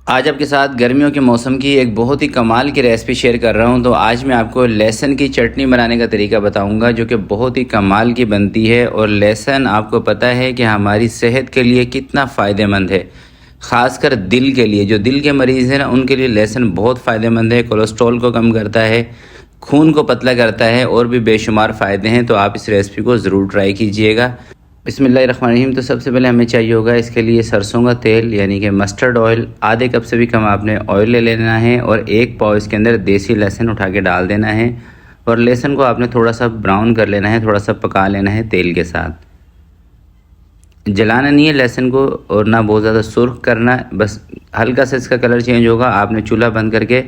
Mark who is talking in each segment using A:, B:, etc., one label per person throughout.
A: आज आपके साथ गर्मियों के मौसम की एक बहुत ही कमाल की रेसिपी शेयर कर रहा हूं। तो आज मैं आपको लहसुन की चटनी बनाने का तरीका बताऊंगा जो कि बहुत ही कमाल की बनती है। और लहसुन आपको पता है कि हमारी सेहत के लिए कितना फ़ायदेमंद है, ख़ासकर दिल के लिए। जो दिल के मरीज़ हैं ना, उनके लिए लहसुन बहुत फ़ायदेमंद है। कोलेस्ट्रॉल को कम करता है, खून को पतला करता है और भी बेशुमार फ़ायदे हैं। तो आप इस रेसिपी को ज़रूर ट्राई कीजिएगा। बिस्मिल्लाहिर्रहमानिर्रहीम। तो सबसे पहले हमें चाहिए होगा इसके लिए सरसों का तेल यानी कि मस्टर्ड ऑयल। आधे कप से भी कम आपने ऑयल ले लेना है और एक पाव इसके अंदर देसी लहसुन उठा के डाल देना है। और लहसुन को आपने थोड़ा सा ब्राउन कर लेना है, थोड़ा सा पका लेना है तेल के साथ। जलाना नहीं है लहसुन को और ना बहुत ज़्यादा सुर्ख करना, बस हल्का सा इसका कलर चेंज होगा। आपने चूल्हा बंद करके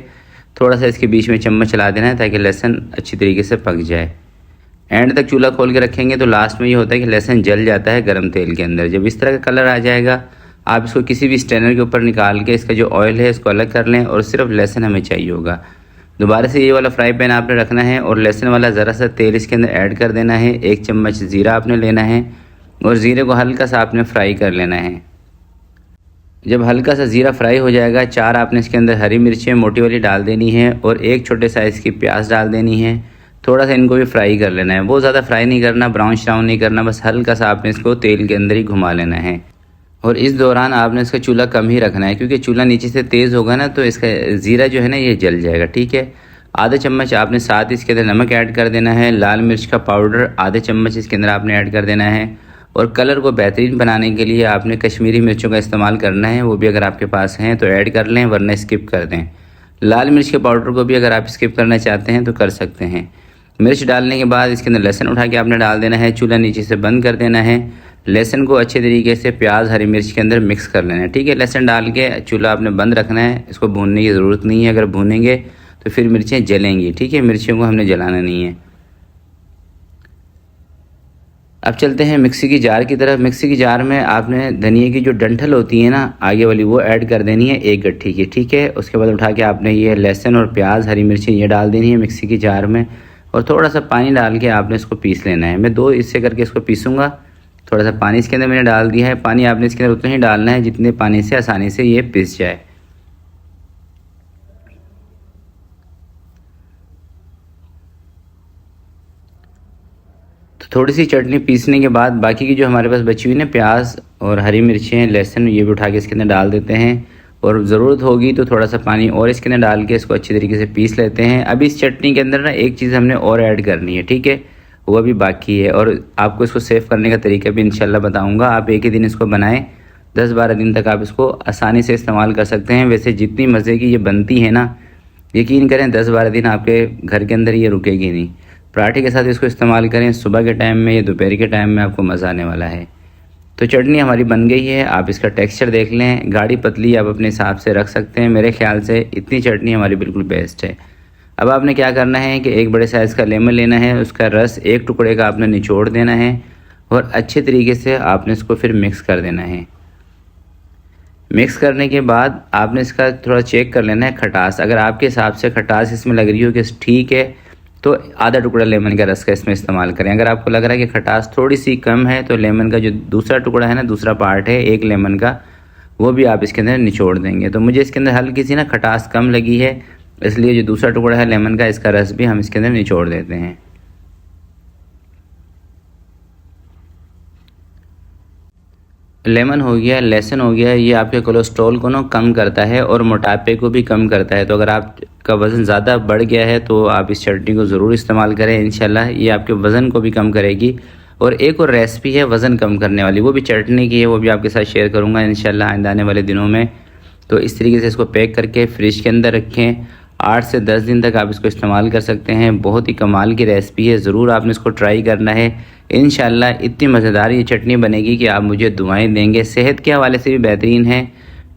A: थोड़ा सा इसके बीच में चम्मच चला देना है ताकि लहसुन अच्छी तरीके से पक जाए। एंड तक चूल्हा खोल के रखेंगे तो लास्ट में ये होता है कि लहसुन जल जाता है गर्म तेल के अंदर। जब इस तरह का कलर आ जाएगा, आप इसको किसी भी स्ट्रेनर के ऊपर निकाल के इसका जो ऑयल है इसको अलग कर लें और सिर्फ लहसुन हमें चाहिए होगा। दोबारा से ये वाला फ्राई पैन आपने रखना है और लहसुन वाला ज़रा सा तेल इसके अंदर ऐड कर देना है। 1 चम्मच ज़ीरा आपने लेना है और ज़ीरे को हल्का सा आपने फ्राई कर लेना है। जब हल्का सा ज़ीरा फ्राई हो जाएगा, 4 आपने इसके अंदर हरी मिर्चें मोटी वाली डाल देनी है और 1 छोटे साइज़ की प्याज डाल देनी है। थोड़ा सा इनको भी फ्राई कर लेना है, बहुत ज़्यादा फ्राई नहीं करना, ब्राउन श्राउन नहीं करना, बस हल्का सा आपने इसको तेल के अंदर ही घुमा लेना है। और इस दौरान आपने इसका चूल्हा कम ही रखना है क्योंकि चूल्हा नीचे से तेज़ होगा ना तो इसका ज़ीरा जो है ना ये जल जाएगा। ठीक है। आधा चम्मच आपने साथ इसके अंदर नमक ऐड कर देना है। लाल मिर्च का पाउडर आधे चम्मच इसके अंदर आपने ऐड कर देना है। और कलर को बेहतरीन बनाने के लिए आपने कश्मीरी मिर्चों का इस्तेमाल करना है। वो भी अगर आपके पास हैं तो ऐड कर लें, वरना स्किप कर दें। लाल मिर्च के पाउडर को भी अगर आप स्किप करना चाहते हैं तो कर सकते हैं। मिर्च डालने के बाद इसके अंदर लहसुन उठा के आपने डाल देना है। चूल्हा नीचे से बंद कर देना है। लहसुन को अच्छे तरीके से प्याज हरी मिर्च के अंदर मिक्स कर लेना है। ठीक है। लहसुन डाल के चूल्हा आपने बंद रखना है, इसको भूनने की ज़रूरत नहीं है। अगर भूनेंगे तो फिर मिर्चें जलेंगी। ठीक है। मिर्चियों को हमने जलाना नहीं है। अब चलते हैं मिक्सी की जार की तरफ। मिक्सी की जार में आपने धनिए की जो डंठल होती है ना आगे वाली, वो ऐड कर देनी है 1 गट्ठी की। ठीक है। उसके बाद उठा के आपने ये लहसुन और प्याज हरी मिर्ची ये डाल देनी है मिक्सी की जार में और थोड़ा सा पानी डाल के आपने इसको पीस लेना है। मैं 2 हिस्से करके इसको पीसूँगा। थोड़ा सा पानी इसके अंदर मैंने डाल दिया है। पानी आपने इसके अंदर उतना ही डालना है जितने पानी से आसानी से ये पिस जाए। तो थोड़ी सी चटनी पीसने के बाद बाकी की जो हमारे पास बची हुई ना प्याज और हरी मिर्चें लहसुन, ये भी उठा के इसके अंदर डाल देते हैं। और ज़रूरत होगी तो थोड़ा सा पानी और इसके अंदर डाल के इसको अच्छी तरीके से पीस लेते हैं। अब इस चटनी के अंदर ना एक चीज़ हमने और ऐड करनी है। ठीक है। वो अभी बाकी है और आपको इसको सेव करने का तरीका भी इंशाल्लाह बताऊंगा। आप एक ही दिन इसको बनाएं, 10-12 दिन तक आप इसको आसानी से इस्तेमाल कर सकते हैं। वैसे जितनी मज़े की ये बनती है ना, यकीन करें 10-12 दिन आपके घर के अंदर ये रुकेगी नहीं। पराठे के साथ इसको इस्तेमाल करें, सुबह के टाइम में या दोपहर के टाइम में आपको मज़ा आने वाला है। तो चटनी हमारी बन गई है। आप इसका टेक्सचर देख लें, गाढ़ी पतली आप अपने हिसाब से रख सकते हैं। मेरे ख्याल से इतनी चटनी हमारी बिल्कुल बेस्ट है। अब आपने क्या करना है कि एक बड़े साइज़ का लेमन लेना है, उसका रस 1 टुकड़े का आपने निचोड़ देना है और अच्छे तरीके से आपने इसको फिर मिक्स कर देना है। मिक्स करने के बाद आपने इसका थोड़ा चेक कर लेना है खटास। अगर आपके हिसाब से खटास इसमें लग रही हो कि ठीक है तो आधा टुकड़ा लेमन का रस का इसमें इस्तेमाल करें। अगर आपको लग रहा है कि खटास थोड़ी सी कम है तो लेमन का जो दूसरा टुकड़ा है ना, दूसरा पार्ट है 1 लेमन का, वो भी आप इसके अंदर निचोड़ देंगे। तो मुझे इसके अंदर हल्की सी ना खटास कम लगी है, इसलिए जो दूसरा टुकड़ा है लेमन का, इसका रस भी हम इसके अंदर निचोड़ देते हैं। लेमन हो गया, लहसुन हो गया, ये आपके कोलेस्ट्रॉल को ना कम करता है और मोटापे को भी कम करता है। तो अगर आपका वज़न ज़्यादा बढ़ गया है तो आप इस चटनी को ज़रूर इस्तेमाल करें। इंशाल्लाह ये आपके वज़न को भी कम करेगी। और एक और रेसिपी है वज़न कम करने वाली, वो भी चटनी की है, वो भी आपके साथ शेयर करूँगा इंशाल्लाह आइंदा आने वाले दिनों में। तो इस तरीके से इसको पैक करके फ्रिज के अंदर रखें। 8 से 10 दिन तक आप इसको इस्तेमाल कर सकते हैं। बहुत ही कमाल की रेसिपी है, ज़रूर आपने इसको ट्राई करना है। इंशाल्लाह इतनी मज़ेदार ये चटनी बनेगी कि आप मुझे दुआएं देंगे। सेहत के हवाले से भी बेहतरीन है,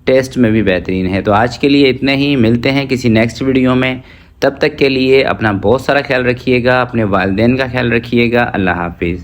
A: टेस्ट में भी बेहतरीन है। तो आज के लिए इतना ही, मिलते हैं किसी नेक्स्ट वीडियो में। तब तक के लिए अपना बहुत सारा ख्याल रखिएगा, अपने वालिदैन का ख्याल रखिएगा। अल्लाह हाफिज़।